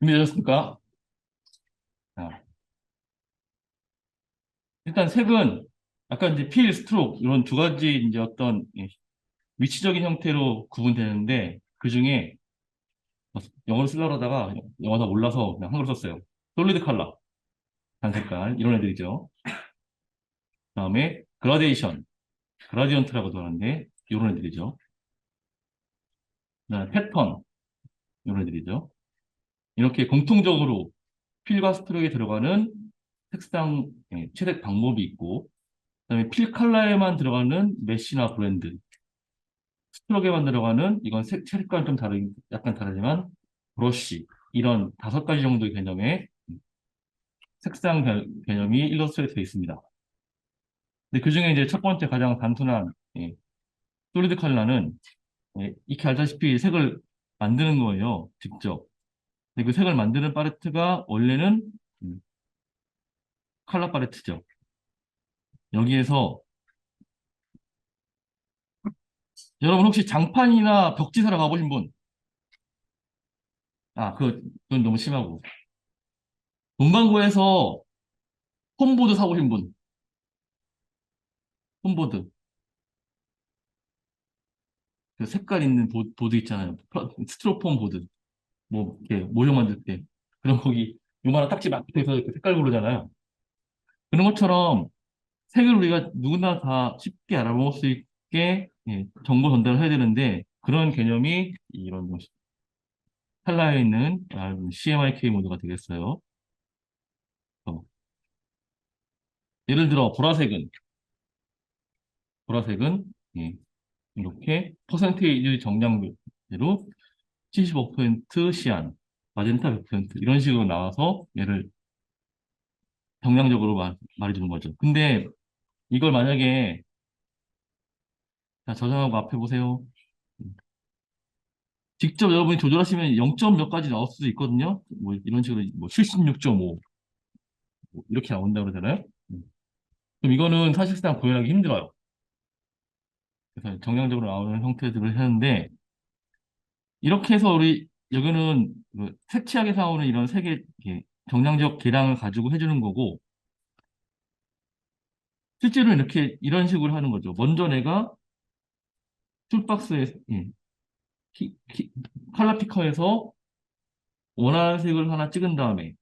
준비되셨습니까? 자, 일단 색은 아까 이제 필, 스트로크 이런 두 가지 이제 어떤 위치적인 형태로 구분되는데 그 중에 영어로 쓰려고 하다가 영어가 올라서 그냥 한글로 썼어요. 솔리드 컬러, 단색깔 이런 애들이죠. 그다음에 그라데이션, 그라디언트라고도 하는데 이런 애들이죠. 그다음에 패턴 이런 애들이죠. 이렇게 공통적으로 필과 스트로크에 들어가는 색상 채색 방법이 있고 그다음에 필 컬러에만 들어가는 메쉬나 브랜드 스트로크에만 들어가는 이건 색깔은 좀 약간 다르지만 브러쉬 이런 다섯 가지 정도의 개념의 색상 개념이 일러스트레이트에 있습니다. 근데 그 중에 이제 첫 번째 가장 단순한 솔리드 컬러는 익히 알다시피 색을 만드는 거예요. 직접. 근데 그 색을 만드는 팔레트가 원래는 음, 컬러 팔레트죠. 여기에서 여러분 혹시 장판이나 벽지 사러 가보신 분? 그건 너무 심하고. 문방구에서 홈보드 사보신 분? 홈보드. 그 색깔 있는 보드 있잖아요. 스티로폼 보드. 뭐, 이렇게 모형 만들 때. 그럼 거기 요만한 딱지 막 붙어서 이렇게 색깔 고르잖아요. 그런 것처럼 색을 우리가 누구나 다 쉽게 알아볼 수 있게 정보 전달을 해야 되는데 그런 개념이 이런 칼라에 있는 CMYK 모드가 되겠어요. 어, 예를 들어 보라색은 예, 이렇게 퍼센테이지 정량대로 75% 시안, 마젠타 100% 이런 식으로 나와서 얘를 정량적으로 말해주는 거죠. 근데 이걸 만약에 자, 저장하고 앞에 보세요. 직접 여러분이 조절하시면 0점 몇 가지 나올 수도 있거든요. 뭐 이런 식으로 뭐 76.5 이렇게 나온다고 그러잖아요. 음. 그럼 이거는 사실상 구현하기 힘들어요. 그래서 정량적으로 나오는 형태들을 하는데 이렇게 해서 우리 여기는 그 색취하게 나오는 이런 색의 정량적 계량을 가지고 해주는 거고 실제로 이렇게 이런 식으로 하는 거죠. 먼저 내가 툴박스에 컬러 피커에서 원하는 색을 하나 찍은 다음에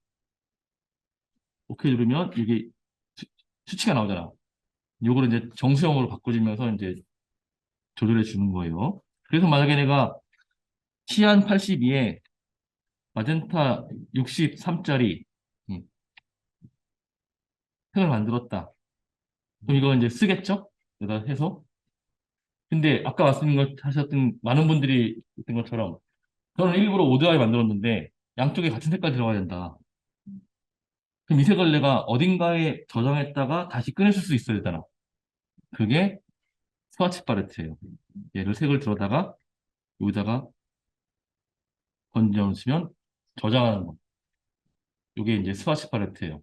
오케이 누르면 이게 수치가 나오잖아. 요거를 이제 정수형으로 바꿔주면서 이제 조절해 주는 거예요. 그래서 만약에 내가 시안 82에 마젠타 63짜리 색을 만들었다. 그럼 이거 이제 쓰겠죠? 내가 해서. 근데 아까 말씀하셨던 많은 분들이 했던 것처럼 저는 일부러 오드아이 만들었는데 양쪽에 같은 색깔 들어가야 된다. 그럼 이 색을 내가 어딘가에 저장했다가 다시 꺼내줄 수 있어야 되잖아. 그게 스와치 팔레트예요. 얘를 색을 들어다가 여기다가 건져놓으시면 저장하는 거. 이게 이제 스와치 팔레트예요.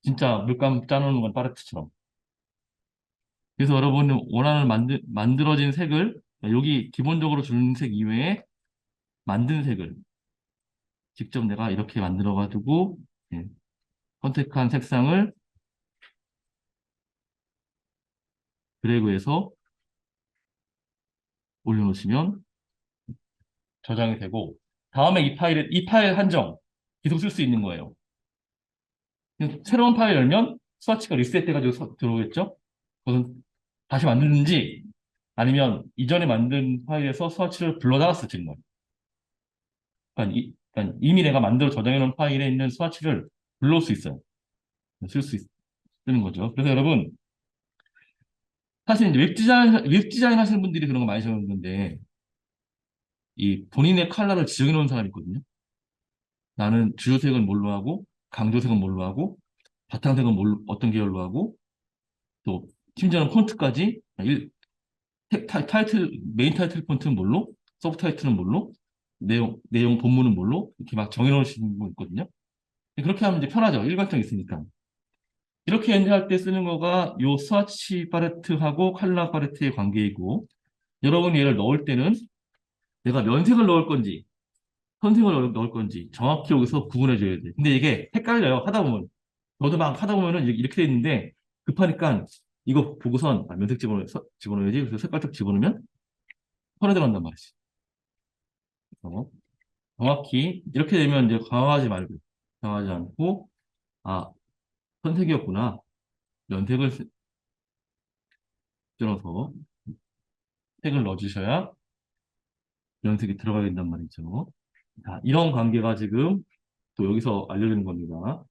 진짜 물감 짜놓는 건 팔레트처럼. 그래서 여러분은 원하는 만들어진 색을 여기 기본적으로 주는 색 이외에 만든 색을 직접 내가 이렇게 만들어가지고 예, 선택한 색상을 드래그해서 올려놓으시면 저장이 되고 다음에 이 파일 한정 계속 쓸 수 있는 거예요. 새로운 파일 열면 스와치가 리셋돼가지고 들어오겠죠? 그것은 다시 만드는지 아니면 이전에 만든 파일에서 스와치를 불러다가 쓰는 거예요. 그러니까 이미 내가 만들어 저장해 놓은 파일에 있는 스와치를 불러올 수 있어요. 쓰는 거죠. 그래서 여러분 사실 이제 웹디자인 하시는 분들이 그런 거 많이 적용하는데 이 본인의 컬러를 지정해 놓은 사람이 있거든요. 나는 주요색은 뭘로 하고 강조색은 뭘로 하고 바탕색은 어떤 계열로 하고 또 심지어는 폰트까지 메인 타이틀 폰트는 뭘로 서브 타이틀은 뭘로 내용 본문은 뭘로 이렇게 막 정해 놓으시는 분 있거든요. 그렇게 하면 이제 편하죠. 일관성 있으니까. 이렇게 엔드할 때 쓰는 거가 요 스와치 팔레트하고 컬러 팔레트의 관계이고 여러분이 얘를 넣을 때는 내가 면색을 넣을 건지 선색을 넣을 건지 정확히 여기서 구분해줘야 돼. 근데 이게 헷갈려요. 하다 보면. 저도 막 하다 보면은 이렇게 돼 있는데 급하니까 이거 보고선 면색 집어넣어야지. 그래서 색깔 딱 집어넣으면 손에 들어간단 말이지. 그래서 정확히 이렇게 되면 이제 강화하지 말고 강화하지 않고 아 선색이었구나. 연색을 들어서 색을 넣어주셔야 연색이 들어가야 된단 말이죠. 자, 이런 관계가 지금 또 여기서 알려주는 겁니다.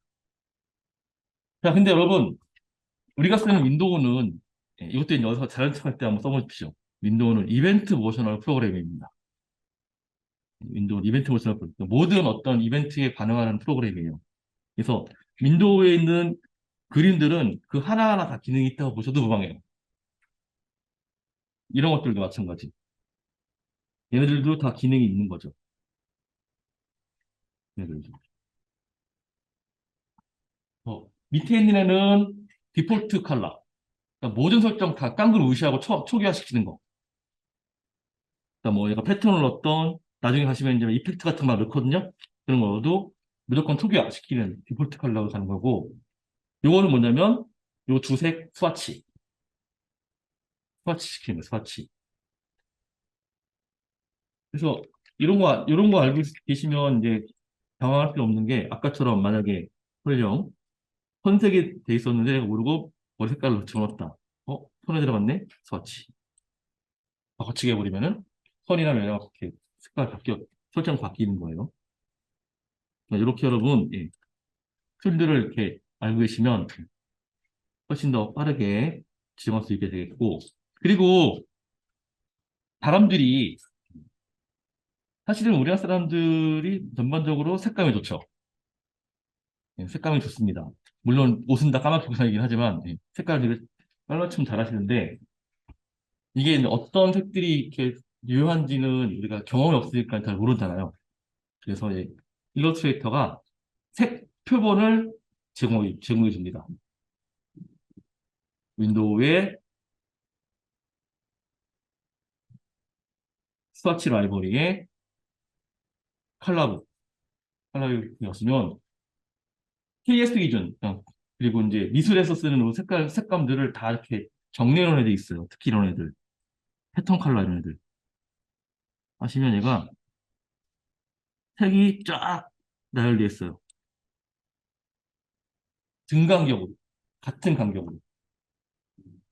자, 근데 여러분, 우리가 쓰는 윈도우는, 이것도 이제 여기서 자연 척할 때 한번 써보십시오. 윈도우는 이벤트 모셔널 프로그램입니다. 윈도우 이벤트 모셔널 프로그램. 모든 어떤 이벤트에 반응하는 프로그램이에요. 그래서 윈도우에 있는 그림들은 그 하나하나 다 기능이 있다고 보셔도 무방해요. 이런 것들도 마찬가지. 얘네들도 다 기능이 있는 거죠. 얘네들도. 밑에 있는 애는 디폴트 컬러. 그러니까 모든 설정 다 깐 걸 무시하고 초기화시키는 거. 그러니까 뭐 얘가 패턴을 넣었던 나중에 가시면 이제 이펙트 같은 거 넣거든요. 그런 거도 무조건 초기화시키는 디폴트 컬러로 가는 거고. 요거는 뭐냐면 요 두 색 스와치 시키는 거, 스와치. 그래서 이런 거 알고 계시면 이제 당황할 필요 없는 게 아까처럼 만약에 설령 선색이 돼 있었는데 내가 모르고 머리 색깔로 집어넣었다. 손에 들어갔네? 스와치. 거치게 해버리면은 선이나 면이랑 이렇게 설정 바뀌는 거예요. 이렇게 여러분, 툴들을 이렇게 알고 계시면 훨씬 더 빠르게 지정할 수 있게 되겠고, 그리고 사람들이, 사실은 우리나라 사람들이 전반적으로 색감이 좋죠. 색감이 좋습니다. 물론 옷은 다 까맣게 입고 다니긴 하지만, 색깔을 되게 깔맞춤 잘 하시는데, 이게 이제 어떤 색들이 이렇게 유효한지는 우리가 경험이 없으니까 잘 모르잖아요. 그래서 일러스트레이터가 색 표본을 제공해 줍니다. 윈도우의 스와치 라이브러리에 컬러북이었으면 KS 기준, 그리고 이제 미술에서 쓰는 색감들을 다 이렇게 정리해 놓은 애들이 있어요. 특히 이런 애들. 패턴 컬러 이런 애들. 하시면 얘가 색이 쫙 나열되어 있어요. 등간격으로. 같은 간격으로.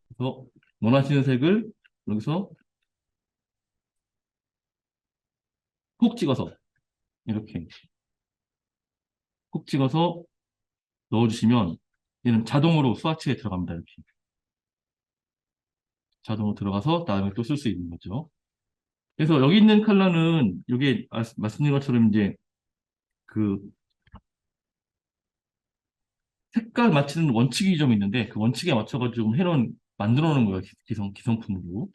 그래서 원하시는 색을 여기서 콕 찍어서 이렇게 콕 찍어서 넣어주시면 얘는 자동으로 스와치에 들어갑니다. 이렇게. 자동으로 들어가서 다음에 또 쓸 수 있는 거죠. 그래서 여기 있는 컬러는 이게 말씀드린 것처럼 이제 그 색깔 맞추는 원칙이 좀 있는데 그 원칙에 맞춰가지고 만들어 놓은 거예요. 기성품으로.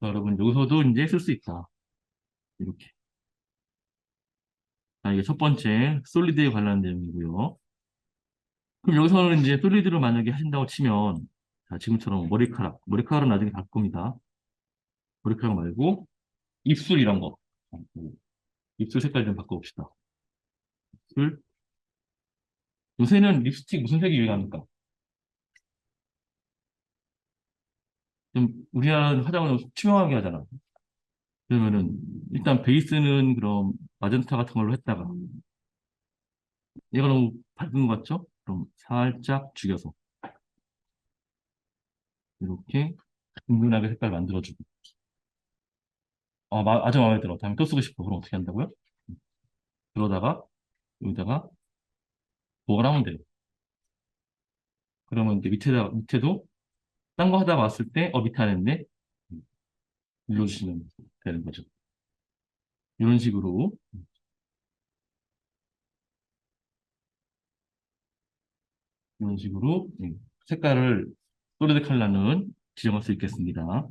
여러분 여기서도 이제 쓸 수 있다. 이렇게. 자, 이게 첫 번째 솔리드에 관련된 내용이고요. 그럼 여기서는 이제 솔리드를 만약에 하신다고 치면 자, 지금처럼 머리카락은 나중에 바꿀 겁니다. 머리카락 말고 입술 이런 거. 입술 색깔 좀 바꿔봅시다. 입술. 요새는 립스틱 무슨 색이 유행합니까? 좀 우리나라 화장을 좀 투명하게 하잖아. 그러면은 일단 베이스는 그럼 마젠타 같은 걸로 했다가 얘가 너무 밝은 것 같죠? 그럼 살짝 죽여서 이렇게 은은하게 색깔 만들어주고 아주 마음에 들어. 다음에 또 쓰고 싶어. 그럼 어떻게 한다고요? 그러다가 여기다가 보관을 하면 돼요. 그러면 이제 밑에도 딴 거 하다가 왔을 때 밑에 안 했네? 눌러주시면 되는 거죠. 이런 식으로 이런 식으로 색깔을 또르르 컬러는 지정할 수 있겠습니다.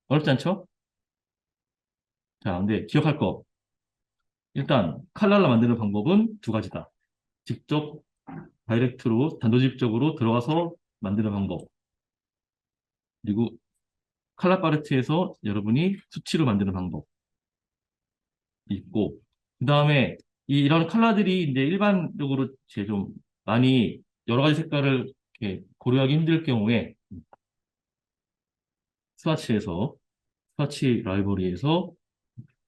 어렵지 않죠? 자, 근데 기억할 거. 일단 칼날라 만드는 방법은 두 가지다. 직접 단도직입적으로 들어가서 만드는 방법. 그리고 칼라 팔레트에서 여러분이 수치로 만드는 방법 있고 그 다음에 이런 컬러들이 이제 일반적으로 이제 좀 많이 여러 가지 색깔을 이렇게 고려하기 힘들 경우에 스와치에서 스와치 라이브러리에서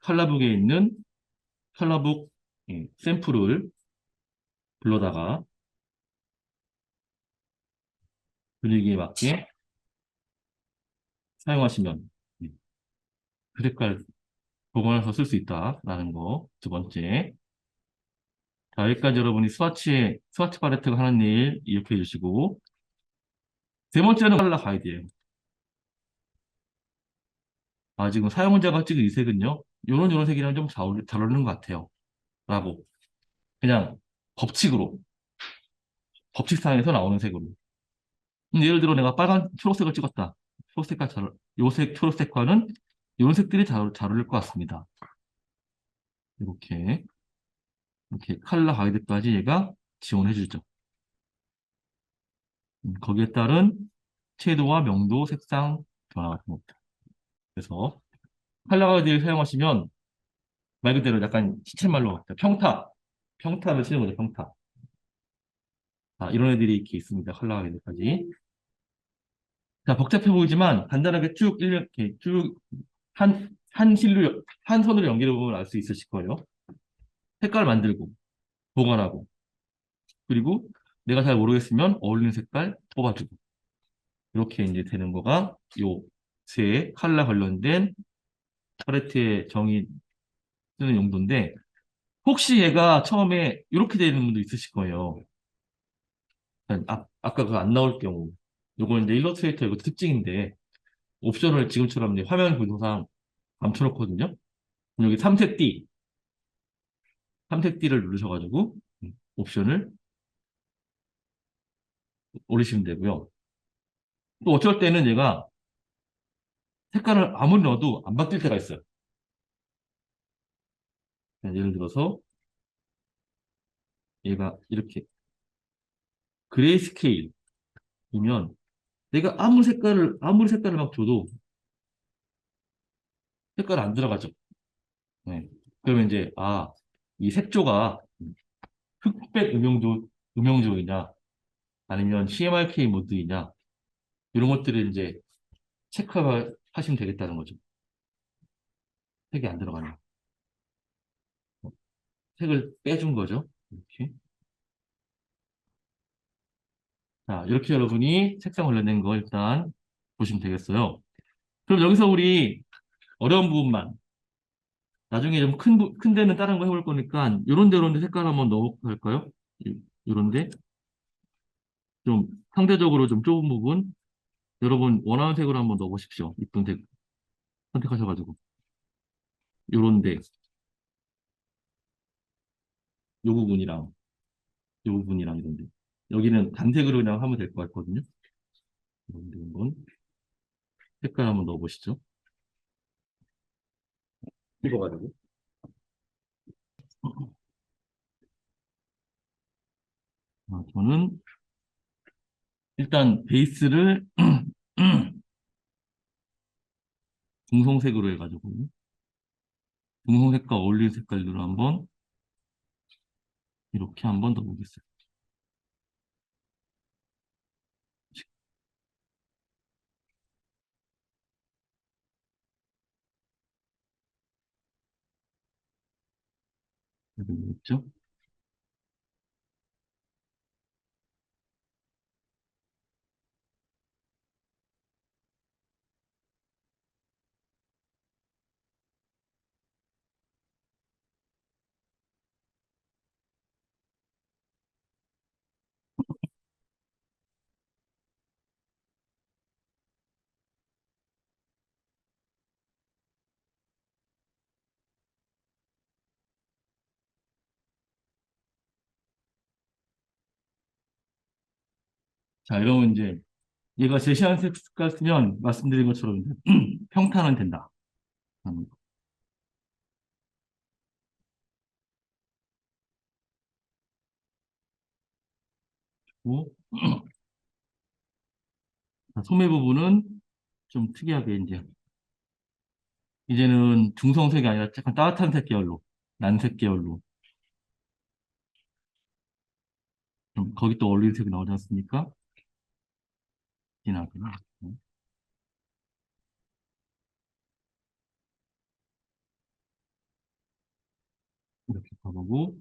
컬러북에 있는 컬러북 샘플을 불러다가 분위기에 맞게 사용하시면 그 색깔 복원해서 쓸 수 있다라는 거. 두 번째. 자, 여기까지 여러분이 스와치 팔레트가 하는 일 기억해 주시고, 세 번째는 컬러 가이드예요. 아, 지금 사용자가 찍은 이 색은요, 요런 색이랑 좀 잘 어울리는 것 같아요. 라고. 그냥 법칙으로, 법칙상에서 나오는 색으로. 예를 들어 내가 초록색을 찍었다. 초록색과 초록색과는 이런 색들이 잘 어울릴 것 같습니다. 이렇게, 이렇게 컬러 가이드까지 얘가 지원해 주죠. 거기에 따른 채도와 명도, 색상 변화 같은 것들. 그래서 컬러 가이드를 사용하시면 말 그대로 약간 시쳇말로 평타를 치는 거죠, 평타. 자, 이런 애들이 이렇게 있습니다. 컬러 가이드까지. 자, 복잡해 보이지만 간단하게 쭉 이렇게 쭉 한 선으로 연결해 보면 알 수 있으실 거예요. 색깔 만들고, 보관하고, 그리고 내가 잘 모르겠으면 어울리는 색깔 뽑아주고. 이렇게 이제 되는 거가 요 세 컬러 관련된 팔레트의 정의 쓰는 용도인데, 혹시 얘가 처음에 이렇게 되는 분도 있으실 거예요. 아까 그 안 나올 경우. 요건 이제 일러스트레이터 이거 특징인데, 옵션을 지금처럼 이제 화면 구조상 감춰놓거든요. 여기 삼색 띠를 누르셔가지고, 옵션을 올리시면 되고요. 또 어쩔 때는 얘가 색깔을 아무리 넣어도 안 바뀔 때가 있어요. 예를 들어서 얘가 이렇게 그레이스케일이면 내가 아무리 색깔을 막 줘도 색깔 안 들어가죠. 네. 그러면 이제, 이 색조가 흑백 음영조이냐, 아니면 CMYK 모드이냐, 이런 것들을 이제 체크하시면 되겠다는 거죠. 색이 안 들어가냐. 색을 빼준 거죠. 이렇게. 자, 이렇게 여러분이 색상 관련된 거 일단 보시면 되겠어요. 그럼 여기서 우리 어려운 부분만, 나중에 좀 큰 데는 다른 거 해볼 거니까, 요런 데 색깔 한번 넣어볼까 할까요? 요런데, 좀 상대적으로 좀 좁은 부분, 여러분 원하는 색으로 한번 넣어보십시오. 이쁜 색 선택하셔가지고. 요런데, 요 부분이랑 이런데. 여기는 단색으로 그냥 하면 될 것 같거든요. 이런데 한번 색깔 한번 넣어보시죠. 읽어가지고. 저는 일단 베이스를 중성색으로 해가지고, 중성색과 어울리는 색깔들로 한번 이렇게 한번 넣어보겠어요. 있죠? 자, 이러면 이제 얘가 제시한 색깔 쓰면 말씀드린 것처럼 이제 평탄은 된다. 음, 그리고 소매 부분은 좀 특이하게 이제는 중성색이 아니라 약간 따뜻한 색 계열로. 난색 계열로. 그럼 거기 또 어울리는 색이 나오지 않습니까? 진하게. 이렇게 가보고.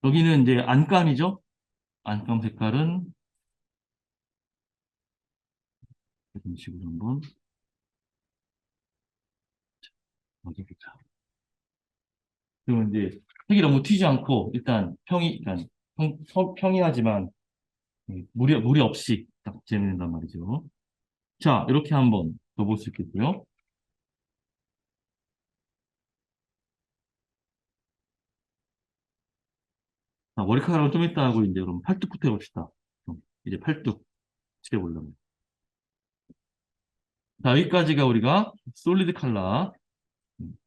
여기는 이제 안감이죠? 안감 색깔은 이런 식으로 한번 넣어보자. 그러면 이제 색이 너무 튀지 않고 일단 일단 평이하지만 무리 없이 딱 재현된단 말이죠. 자, 이렇게 한번 넣어볼 수 있겠고요. 자, 머리카락은 좀 이따 하고 이제 그럼 팔뚝부터 해봅시다. 이제 팔뚝 칠해보려면. 자, 여기까지가 우리가 솔리드 컬러, 음,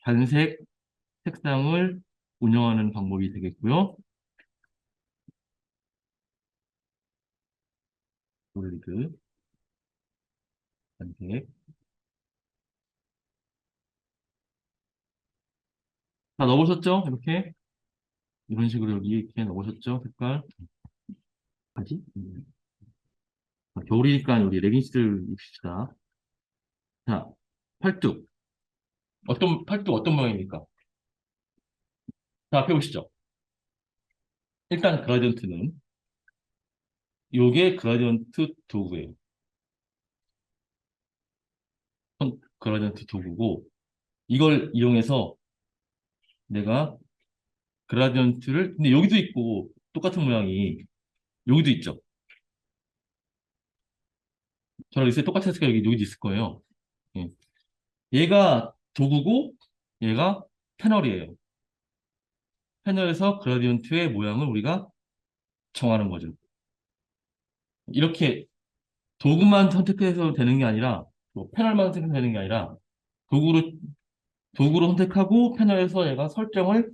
단색 색상을 운영하는 방법이 되겠고요. 솔리드, 단색. 다 넣어보셨죠? 이렇게. 이런 식으로 여기 이렇게 넣어보셨죠? 색깔. 바지? 겨울이니까 우리 레깅스를 입읍시다. 자, 팔뚝. 팔뚝 어떤 모양입니까? 자, 앞에 보시죠. 일단 그라디언트는, 요게 그라디언트 도구예요. 그라디언트 도구고, 이걸 이용해서 내가 그라디언트를, 근데 여기도 있고, 똑같은 모양이, 여기도 있죠. 저랑 있을 똑같은 색깔 여기도 있을 거예요. 예. 얘가 도구고, 얘가 패널이에요. 패널에서 그라디언트의 모양을 우리가 정하는 거죠. 이렇게 도구만 선택해서 되는 게 아니라, 뭐 패널만 선택해서 되는 게 아니라, 도구로, 도구로 선택하고 패널에서 얘가 설정을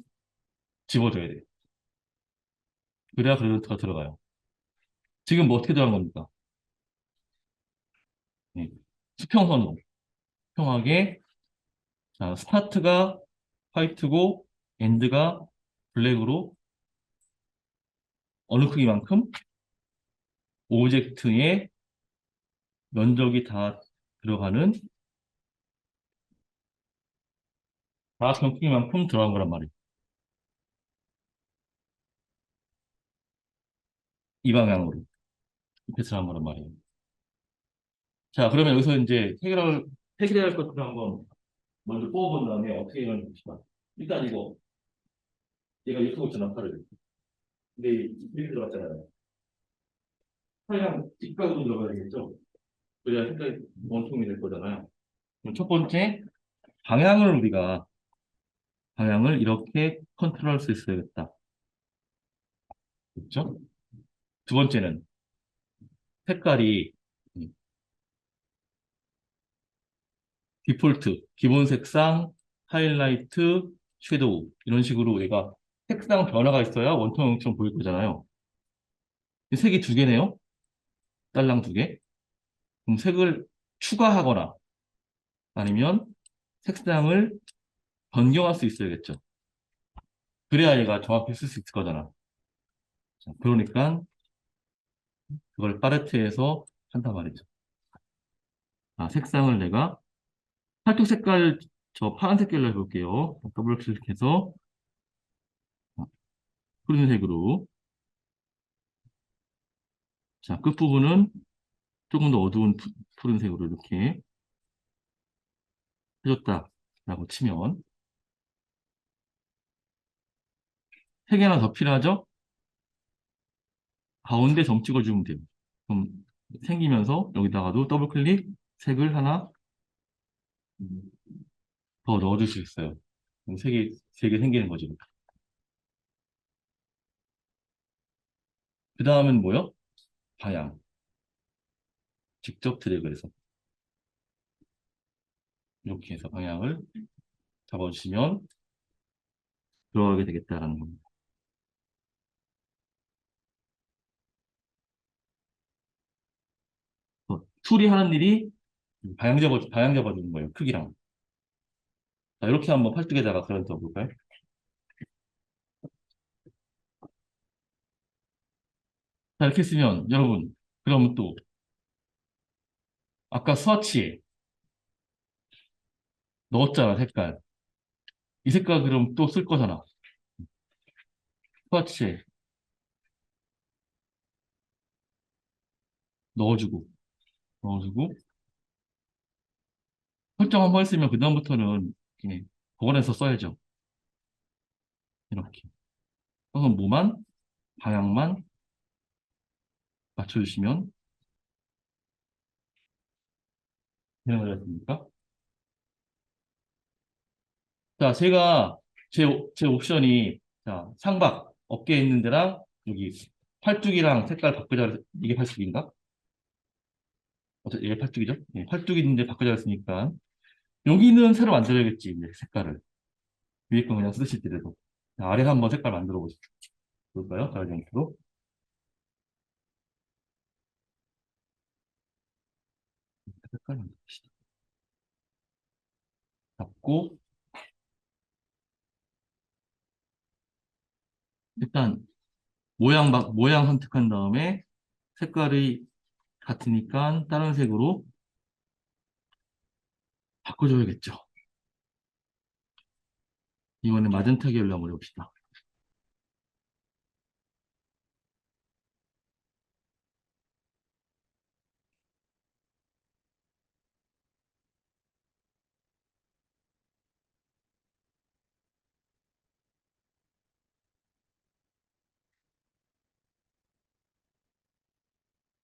집어줘야 돼요. 그래야 그래프가 들어가요. 지금 뭐 어떻게 들어간 겁니까? 네. 수평선으로. 수평하게. 자, 스타트가 화이트고, 엔드가 블랙으로 어느 크기만큼 오브젝트의 면적이 다 들어가는 다각형 크기만큼 들어간 거란 말이에요. 이 방향으로. 이렇게 들어간 거란 말이에요. 자, 그러면 여기서 이제 해결해야 할 것들을 한번 먼저 뽑아본 다음에 어떻게 해결하는지 봅시다. 일단 얘가 이렇게 있잖아, 팔을. 근데 이렇게 들어갔잖아요. 팔이랑 직각으로 들어가야 되겠죠? 그래야 색깔이 원통이 될 거잖아요. 그럼 첫 번째, 방향을 우리가, 방향을 이렇게 컨트롤할 수 있어야겠다. 그렇죠? 두 번째는, 색깔이, 디폴트, 기본 색상, 하이라이트, 섀도우, 이런 식으로 얘가 색상 변화가 있어야 원통형처럼 보일 거잖아요. 색이 두 개네요? 딸랑 두 개. 그럼 색을 추가하거나 아니면 색상을 변경할 수 있어야겠죠. 그래야 얘가 정확히 쓸 수 있을 거잖아. 자, 그러니까 그걸 팔레트에서 한단 말이죠. 아, 색상을 내가 팔뚝 색깔 저 파란색 컬러 해볼게요. 더블 클릭해서 푸른색으로. 자, 끝부분은 조금 더 어두운 푸른색으로 이렇게 해줬다라고 치면 세 개나 더 필요하죠? 가운데 점 찍어주면 돼요. 그럼 생기면서 여기다가도 더블 클릭 색을 하나 더 넣어줄 수 있어요. 그럼 세 개 생기는 거죠. 그 다음은 뭐요? 방향. 직접 드래그해서 이렇게 해서 방향을 잡아주시면 들어가게 되겠다라는 겁니다. 툴이 하는 일이 방향 잡아주는 거예요. 크기랑. 자, 이렇게 한번 팔뚝에다가 그려줘 볼까요? 자, 이렇게 쓰면 여러분, 그럼 또 아까 스와치에 넣었잖아, 색깔. 이 색깔 그럼 또 쓸 거잖아. 스와치에 넣어주고, 넣어주고, 설정 한번 했으면 그다음부터는 이렇게 복원해서 써야죠. 이렇게. 그래서 뭐만, 방향만 맞춰주시면 되는 거지 않습니까? 자, 제 옵션이, 자, 창밖, 어깨에 있는 데랑, 여기, 팔뚝이랑 색깔 바꾸자, 이게 팔뚝인가? 이게 팔뚝이죠? 예, 팔뚝이 있는데 바꾸자 했으니까. 여기는 새로 만들어야겠지, 이제 색깔을. 위에 거 그냥 쓰실 때도. 자, 아래 한번 색깔 만들어 보시죠. 볼까요? 자, 이렇게로. 색깔 만들어봅시다. 잡고, 일단, 모양 선택한 다음에, 색깔이 같으니까 다른 색으로 바꿔줘야겠죠. 이번에 마젠타 계열로 한번 해봅시다.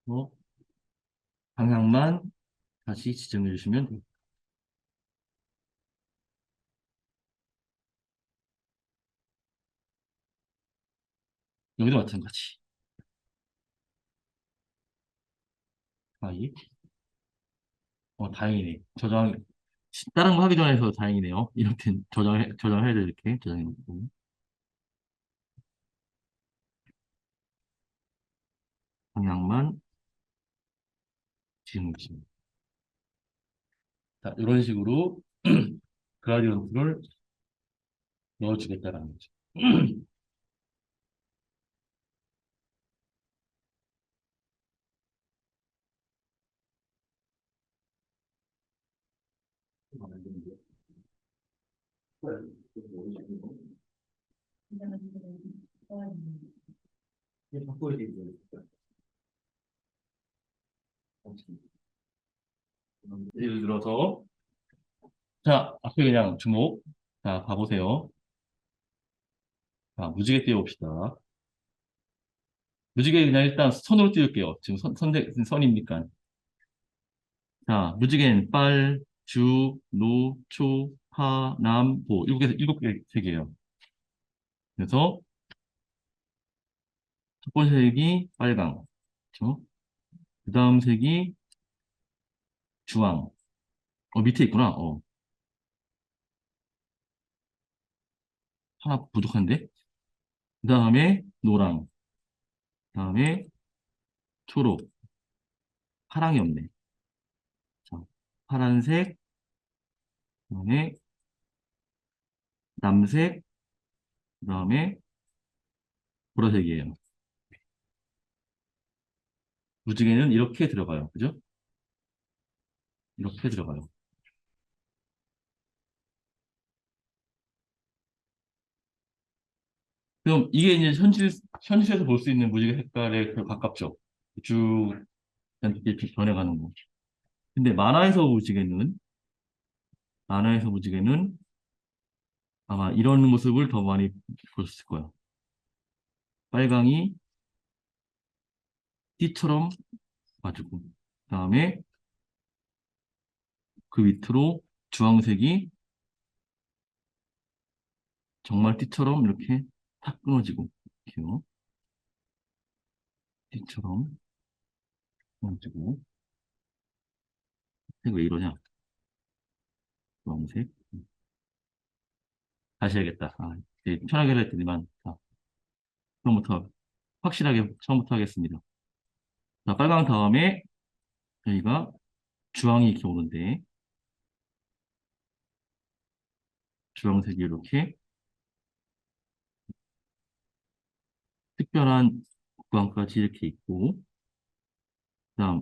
뭐, 방향만 다시 지정해 주시면 돼요. 여기도 마찬가지. 아이, 다행이네. 다른 거 하기 전에 해서 다행이네요. 이렇게 저장해야 돼, 이렇게. 저장해놓고. 방향만 지정해 주시면. 자, 이런 식으로 그라디언트를 넣어주겠다라는 거죠. 예를 들어서, 자, 앞에 그냥 주목. 자, 봐보세요. 자, 무지개 띄워봅시다. 무지개 그냥 일단 선으로 띄울게요. 지금 선이니까. 자, 무지개는 빨, 주, 노, 초, 파, 남, 보. 일곱 개 색이에요. 그래서 첫 번째 색이 빨강. 그렇죠? 그 다음 색이 주황. 밑에 있구나. 하나 부족한데? 그 다음에 노랑. 그 다음에 초록. 파랑이 없네. 자, 파란색. 그 다음에 남색. 그 다음에 보라색이에요. 무지개는 이렇게 들어가요. 그죠? 이렇게 들어가요. 그럼 이게 이제 현실에서 볼 수 있는 무지개 색깔에 가깝죠. 쭉 이렇게 변해가는 거. 근데 만화에서 무지개는 아마 이런 모습을 더 많이 보셨을 거예요. 빨강이 띠처럼 가지고, 그 다음에 그 밑으로 주황색이 정말 띠처럼 이렇게 탁 끊어지고, 이렇게요. 띠처럼 끊어지고. 이거 왜 이러냐? 주황색. 다시 해야겠다. 편하게 할 때지만, 자, 처음부터, 확실하게 처음부터 하겠습니다. 자, 빨강 다음에 여기가 주황이 이렇게 오는데, 주황색이 이렇게 특별한 구간까지 이렇게 있고, 그다음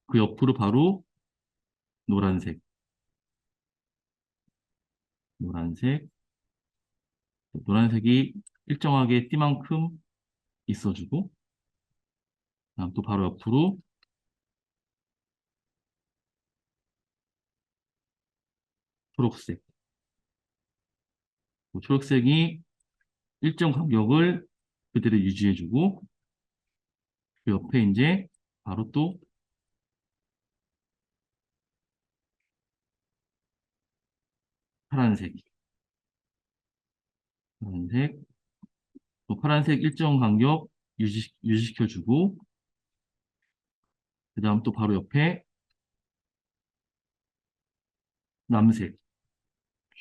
그 옆으로 바로 노란색, 노란색, 노란색이 일정하게 띠만큼 있어주고, 그다음 또 바로 옆으로 초록색, 그 초록색이 일정 간격을 그대로 유지해주고, 그 옆에 이제 바로 또 파란색, 파란색, 또 파란색 일정 간격 유지시켜주고, 그 다음 또 바로 옆에 남색,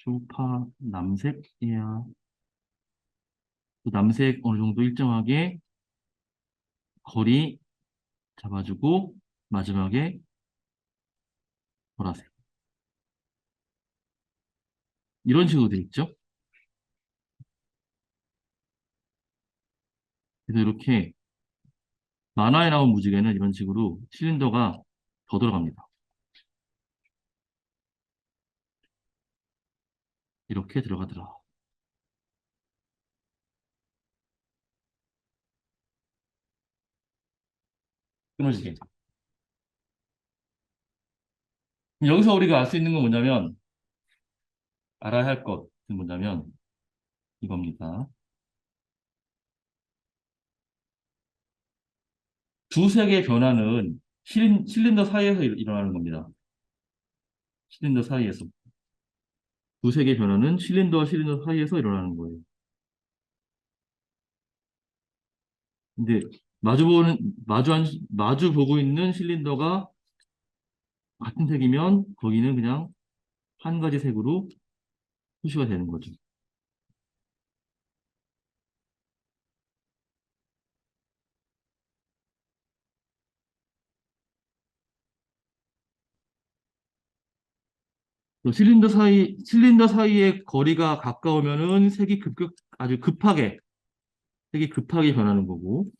쇼파 남색이야. 또 남색 어느 정도 일정하게 거리 잡아주고, 마지막에 보라색. 이런 식으로 돼 있죠. 그래서 이렇게 만화에 나온 무지개는 이런 식으로 실린더가 더 들어갑니다. 이렇게 들어가더라. 끊어지게. 여기서 우리가 알 수 있는 건 뭐냐면, 알아야 할 것은 뭐냐면, 이겁니다. 두 색의 변화는 실린더 사이에서 일어나는 겁니다. 실린더 사이에서. 두 색의 변화는 실린더와 실린더 사이에서 일어나는 거예요. 근데 마주 보고 있는 실린더가 같은 색이면 거기는 그냥 한 가지 색으로 표시가 되는 거죠. 또 실린더 사이의 거리가 가까우면은 아주 색이 급하게 변하는 거고,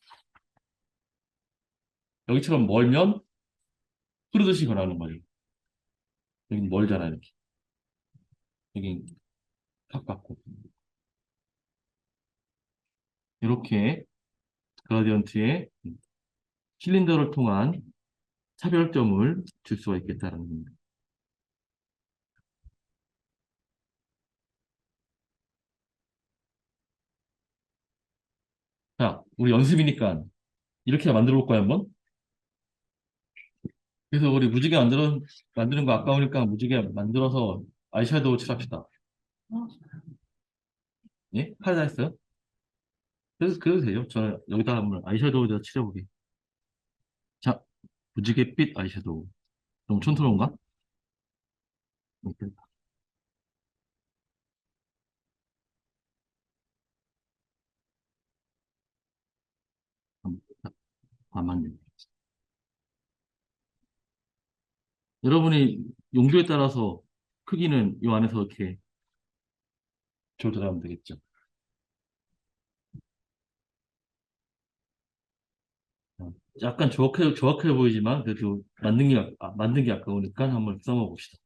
여기처럼 멀면 흐르듯이 변하는 거예요. 여긴 멀잖아, 이렇게. 여긴 가깝고. 이렇게 그라디언트의 실린더를 통한 차별점을 줄 수가 있겠다는 겁니다. 자, 우리 연습이니까 이렇게 만들어 볼 거야, 한번. 그래서 우리 만드는 거 아까우니까 무지개 만들어서 아이섀도우 칠합시다. 예? 팔다 했어요? 그래도 돼요. 저는 여기다 한번 아이섀도우에다 칠해보게. 자, 무지갯빛 아이섀도우. 너무 촌스러운가? 이렇게 만들. 여러분이 용도에 따라서 크기는 이 안에서 이렇게 조절하면 되겠죠. 어, 약간 조악해 보이지만 그래도 만든 게 아까우니까 한번 써먹어 봅시다.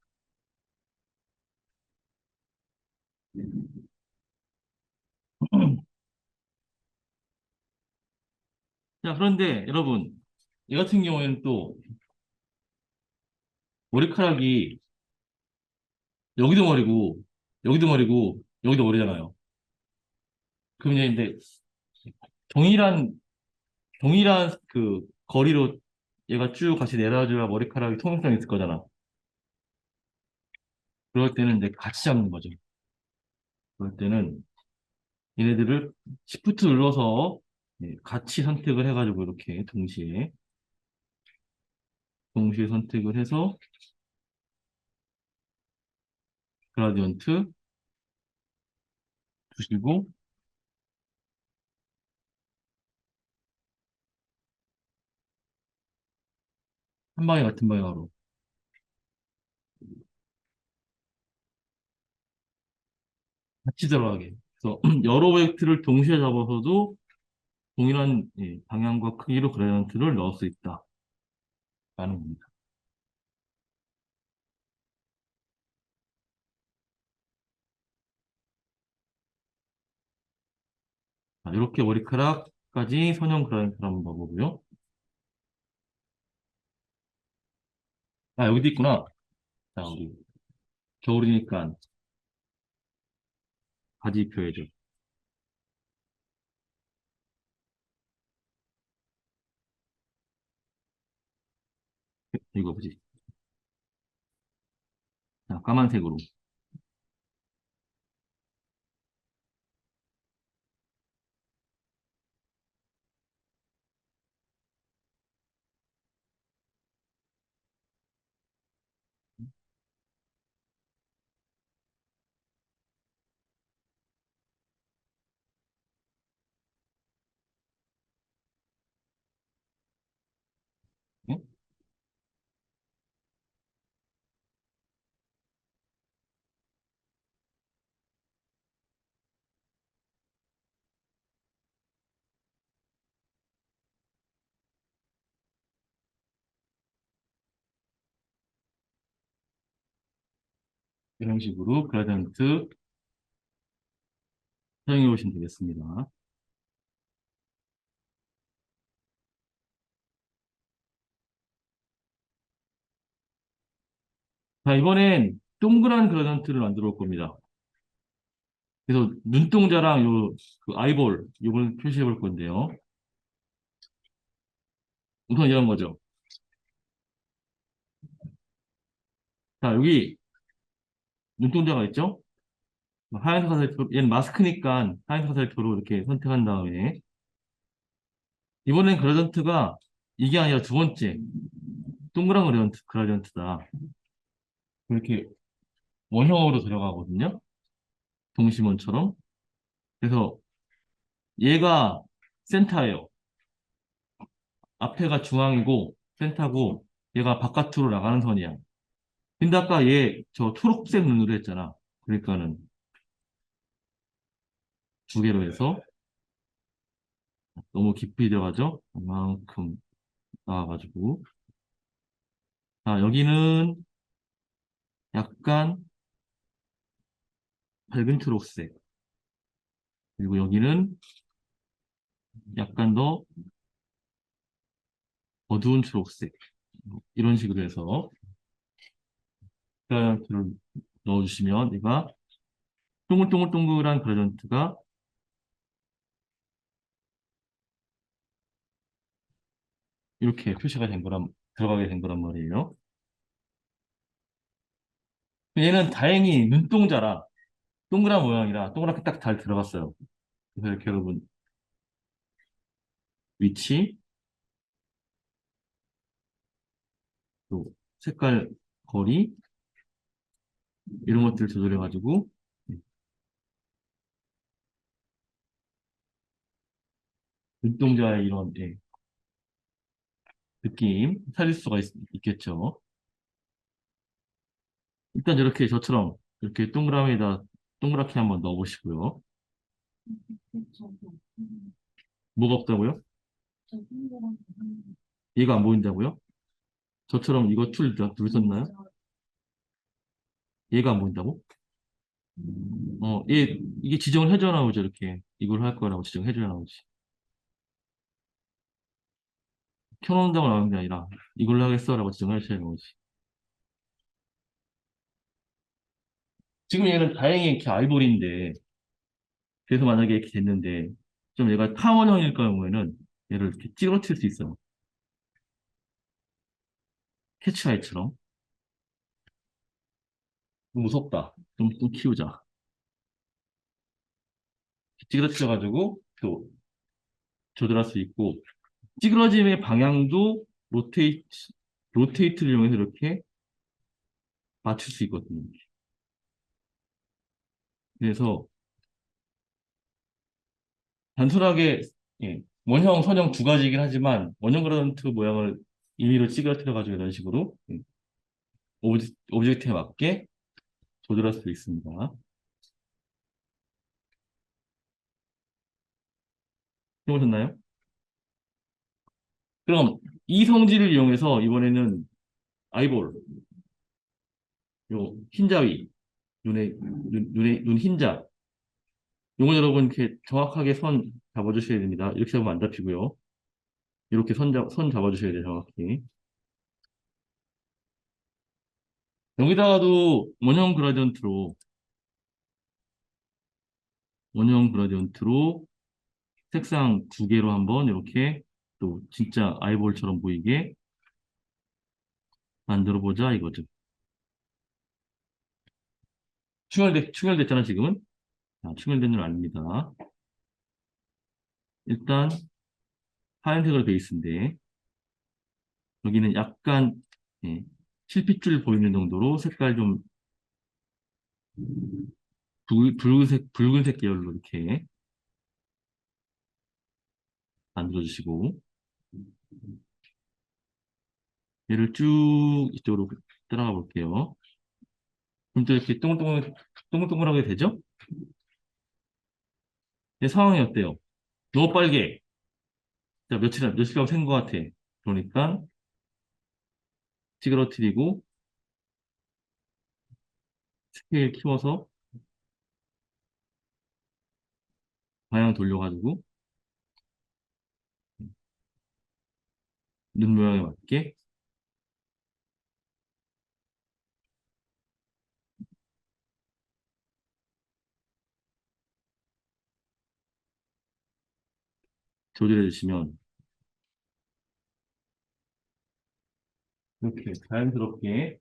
자, 그런데 여러분, 이 같은 경우에는 또 머리카락이 여기도 머리고, 여기도 머리고, 여기도 머리잖아요. 그럼 이제 근데 동일한, 동일한 그 거리로 얘가 쭉 같이 내려줘야 머리카락이 통일성이 있을 거잖아. 그럴 때는 이제 같이 잡는 거죠. 그럴 때는 얘네들을 Shift 눌러서 같이 선택을 해가지고 이렇게 동시에 선택을 해서 그라디언트 두시고 한 방에 같은 방향으로 같이 들어가게. 그래서 여러 오브젝트를 동시에 잡아서도 동일한 방향과 크기로 그라디언트를 넣을 수 있다라는 겁니다. 자, 이렇게 머리카락까지 선형 그라디언트를 한번 넣어보고요. 아, 여기도 있구나. 자, 우리 겨울이니까 바지 입혀야죠. 이거 보지. 자, 까만색으로. 예? 이런 식으로 그라디언트 사용해 보시면 되겠습니다. 자, 이번엔 동그란 그라디언트를 만들어 볼 겁니다. 그래서 눈동자랑 그 아이볼, 이걸 표시해 볼 건데요. 우선 이런 거죠. 자, 여기 눈동자가 있죠? 하얀색 화살표, 얘는 마스크니까 하얀색 화살표로 이렇게 선택한 다음에, 이번엔 그라디언트가 이게 아니라 두 번째, 동그란 그라디언트다. 이렇게 원형으로 들어가거든요. 동심원처럼. 그래서 얘가 센터예요. 앞에가 중앙이고 센터고 얘가 바깥으로 나가는 선이야. 근데 아까 얘 저 초록색 눈으로 했잖아. 그러니까는 두 개로 해서 너무 깊이 들어가죠? 이만큼 나와가지고. 자, 여기는 약간 밝은 초록색. 그리고 여기는 약간 더 어두운 초록색. 이런 식으로 해서 그라디언트를 넣어주시면 얘가 동글동글동글한 그라디언트가 이렇게 표시가 된 거란, 들어가게 된 거란 말이에요. 얘는 다행히 눈동자라 동그란 모양이라 동그랗게 딱 잘 들어갔어요. 그래서 이렇게 여러분 위치, 또 색깔, 거리 이런 것들을 조절해가지고 눈동자의 이런 느낌 살릴 수가 겠죠. 일단 이렇게 저처럼 이렇게 동그라미에다 동그랗게 한번 넣어보시고요. 뭐가 없다고요? 얘가 안 보인다고요? 저처럼 이거 툴 누르셨나요? 얘가 안 보인다고? 이게 지정을 해줘야 나오죠, 이렇게. 이걸 할 거라고 지정해줘야 나오지. 켜놓는다고 나오는 게 아니라, 이걸로 하겠어라고 지정을 해줘야 나오지. 지금 얘는 다행히 이렇게 아이보리인데, 그래서 만약에 이렇게 됐는데, 좀 얘가 타원형일 경우에는 얘를 이렇게 찌그러뜨릴 수 있어요. 캐치아이처럼. 무섭다. 좀 키우자. 찌그러뜨려가지고, 또 조절할 수 있고, 찌그러짐의 방향도 로테이트를 이용해서 이렇게 맞출 수 있거든요. 그래서 단순하게 원형, 선형 두 가지이긴 하지만 원형 그라던트 모양을 임의로 찌그러뜨려가지고 이런 식으로 오브젝트에 맞게 조절할 수 있습니다. 해보셨나요? 그럼 이 성질을 이용해서 이번에는 아이볼, 요 흰자위, 눈 흰자. 요거 여러분 이렇게 정확하게 선 잡아주셔야 됩니다. 이렇게 잡으면 안 잡히고요. 이렇게 선 잡아주셔야 돼요, 정확히. 여기다가도 원형 그라디언트로 색상 두 개로 한번 이렇게 또 진짜 아이볼처럼 보이게 만들어 보자 이거죠. 충혈됐잖아, 지금은. 아, 충혈된 줄 아닙니다. 일단, 하얀색으로 베이스인데, 여기는 약간, 예, 실핏줄 보이는 정도로 색깔 좀 붉은색 계열로 이렇게 만들어주시고, 얘를 쭉 이쪽으로 따라가 볼게요. 그럼 또 이렇게 동글동글하게 되죠? 내 상황이 어때요? 너무 빨개. 자, 며칠간 샌 것 같아. 그러니까, 찌그러뜨리고, 스케일 키워서, 방향 돌려가지고, 눈 모양에 맞게 조절해 주시면, 이렇게 자연스럽게,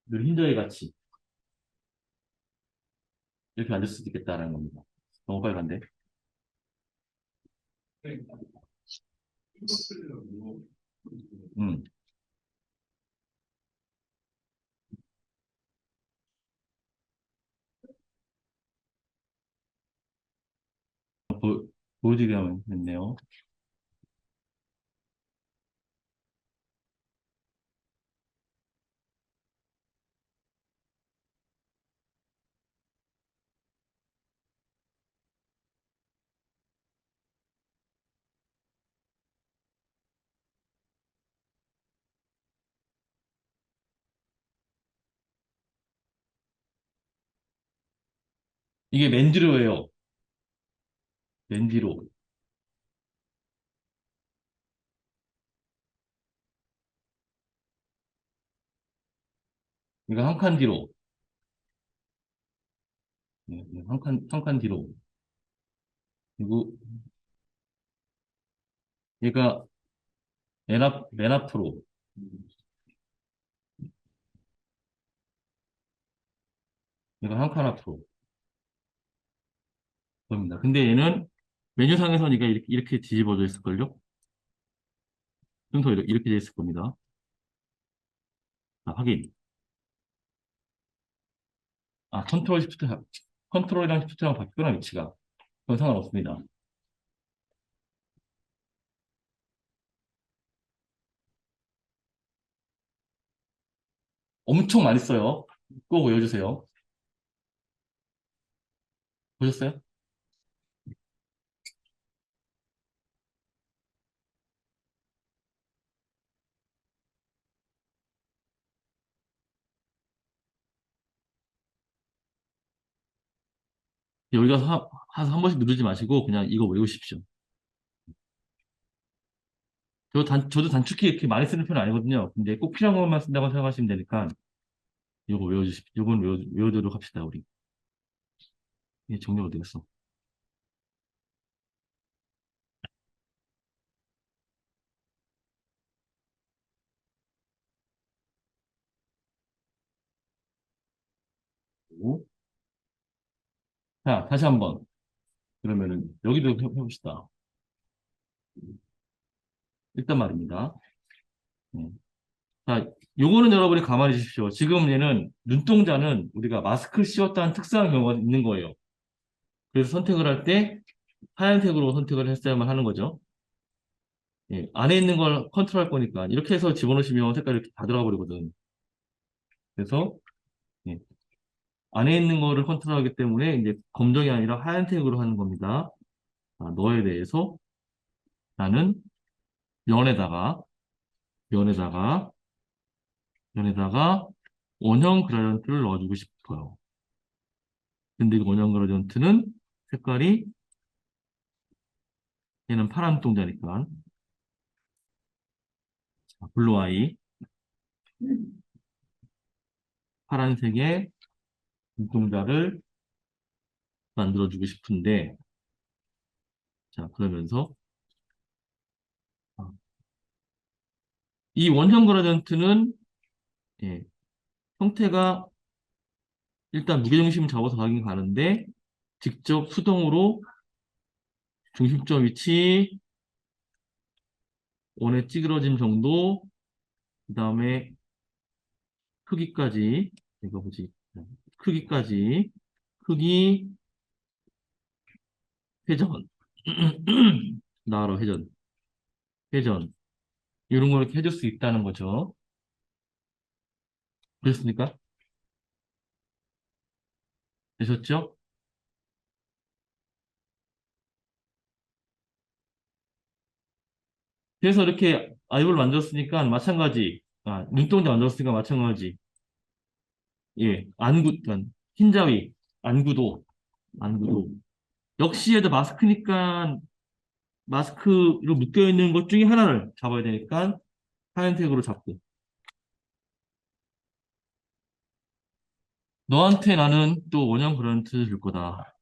늘 흰자에 같이, 이렇게 만들 수도 있겠다라는 겁니다. 너무 빨간데? 음, 보여드리게 하면 됐네요. 이게 맨디로예요. 맨디로. 이거 한 칸 뒤로. 한 칸 뒤로. 그리고 얘가 맨 앞으로. 얘가 한 칸 앞으로. 보입니다. 근데 얘는 메뉴상에서는 얘가 이렇게 뒤집어져 있을걸요? 순서 이렇게 돼 있을 겁니다. 아, 확인. 아, 컨트롤이랑 시프트랑 바뀌구나, 위치가. 그건 상관없습니다. 엄청 많이 써요. 꼭 외워주세요. 보셨어요? 여기 가서 한 번씩 누르지 마시고 그냥 이거 외우십시오. 저도 단축키 이렇게 많이 쓰는 편은 아니거든요. 근데 꼭 필요한 것만 쓴다고 생각하시면 되니까 이건 외워두도록 합시다, 우리. 이게 정리가 어디 갔어? 오. 자, 다시 한번. 그러면은 여기도 해봅시다. 일단 말입니다. 네. 자, 요거는 여러분이 가만히 계십시오. 지금 얘는 눈동자는 우리가 마스크를 씌웠다는 특수한 경우가 있는 거예요. 그래서 선택을 할 때 하얀색으로 선택을 했어야만 하는 거죠. 예, 안에 있는 걸 컨트롤할 거니까 이렇게 해서 집어넣으시면 색깔이 이렇게 다 들어가 버리거든. 그래서 예, 안에 있는 거를 컨트롤하기 때문에 이제 검정이 아니라 하얀색으로 하는 겁니다. 자, 너에 대해서 나는 면에다가, 면에다가, 면에다가 원형 그라디언트를 넣어주고 싶어요. 근데 이 원형 그라디언트는 색깔이 얘는 파란 동자니까 블루 아이 파란색의 눈동자를 만들어주고 싶은데 자 그러면서 아, 이 원형 그라디언트는 예, 형태가 일단 무게중심 잡아서 가긴 가는데 직접 수동으로 중심점 위치 원에 찌그러짐 정도 그 다음에 크기까지 이거 보지 크기까지 크기 회전 나로 회전 이런 걸 이렇게 해줄 수 있다는 거죠. 그렇습니까? 되셨죠? 그래서 이렇게 아이볼 만들었으니까 마찬가지 눈동자 만들었으니까 마찬가지 예 안구 그러니까 흰자위 안구도 역시 얘도 마스크니까 마스크로 묶여 있는 것 중에 하나를 잡아야 되니까 하얀색으로 잡고 너한테 나는 또 원형 그런트 줄 거다.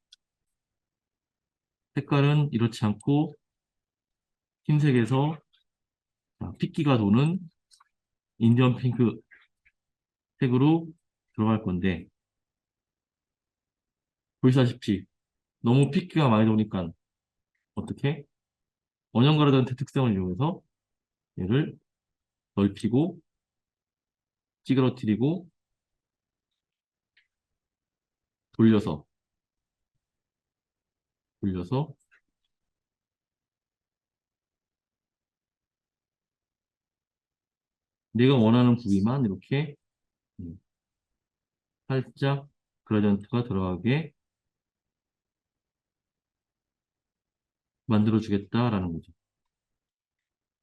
색깔은 이렇지 않고 흰색에서 핏기가 도는 인디언 핑크 색으로 들어갈 건데 보시다시피 너무 핏기가 많이 도니까 어떻게 원형 그라디언트 특성을 이용해서 얘를 넓히고 찌그러뜨리고 돌려서 돌려서 내가 원하는 부위만 이렇게 음, 살짝 그라디언트가 들어가게 만들어 주겠다라는 거죠.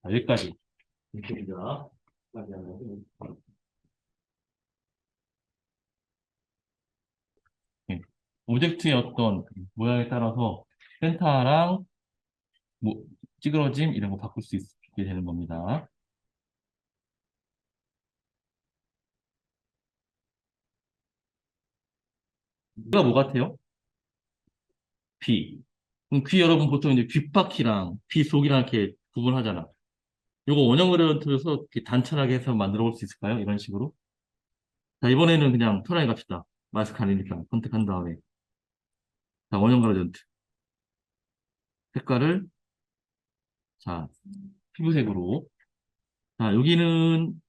자, 여기까지. 여기까지입니다. 네. 오젝트의 어떤 모양에 따라서 센터랑 뭐 찌그러짐 이런 거 바꿀 수 있게 되는 겁니다. 이가 뭐 같아요? 귀. 그럼 귀 여러분 보통 이제 귓바퀴랑 귀 속이랑 이렇게 구분하잖아. 요거 원형 그래프에서 이렇게 단순하게 해서 만들어 볼 수 있을까요? 이런 식으로. 자, 이번에는 그냥 편하게 갑시다. 마스크 아니니까 선택한 다음에. 자, 원형 그라디언트. 색깔을, 자, 피부색으로. 자, 여기는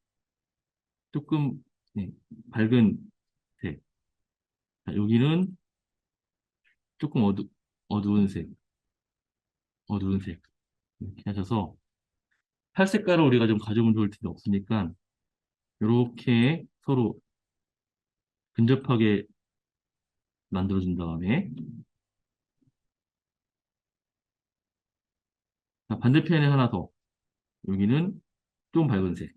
조금, 네, 밝은 색. 자, 여기는 조금 어두운 색. 어두운 색. 이렇게 하셔서, 팔 색깔을 우리가 좀 가져오면 좋을 텐데 없으니까, 이렇게 서로 근접하게 만들어준 다음에, 자, 반대편에 하나 더. 여기는 좀 밝은 색.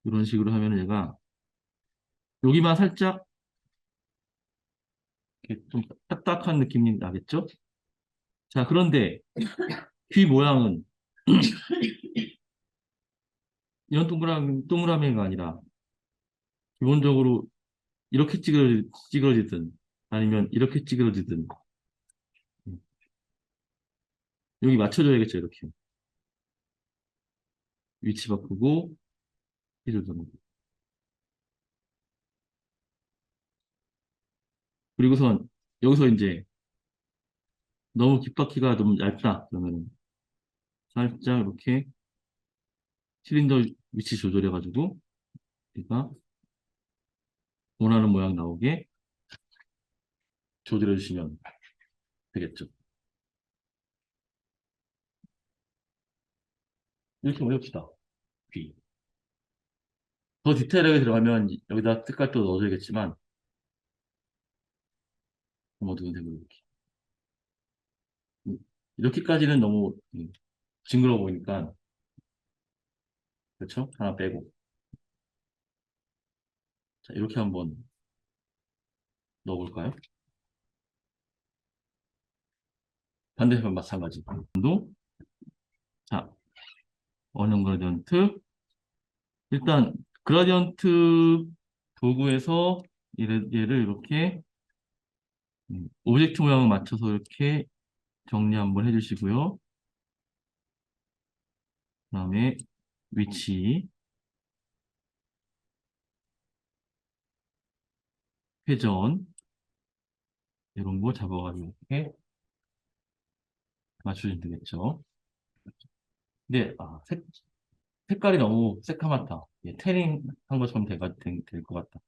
이런 식으로 하면 얘가, 여기만 살짝 이렇게 좀 딱딱한 느낌이 나겠죠? 자, 그런데 귀 모양은 이런 동그라미가 아니라 기본적으로 이렇게 찌그러지든 아니면 이렇게 찌그러지든 여기 맞춰줘야겠죠, 이렇게. 위치 바꾸고 해줘서. 그리고선 여기서 이제 너무 귓바퀴가 좀 얇다 그러면 살짝 이렇게 실린더 위치 조절해가지고 우리가 원하는 모양 나오게 조절해 주시면 되겠죠. 이렇게 올려봅시다. 귀. 더 디테일하게 들어가면 여기다 색깔 또 넣어줘야겠지만, 어두운 색으로 이렇게. 음, 이렇게까지는 너무 징그러워 보이니까, 그렇죠? 하나 빼고. 자, 이렇게 한번 넣어볼까요? 반대편 마찬가지. 도 자, 원형 그라디언트. 일단, 그라디언트 도구에서 얘를 이렇게 오브젝트 모양을 맞춰서 이렇게 정리 한번 해주시고요. 그 다음에 위치, 회전, 이런 거 잡아가지고 이렇게 맞추시면 되겠죠. 근데, 색깔이 너무 새카맣다. 예, 태닝 한 것처럼 될 것 같다.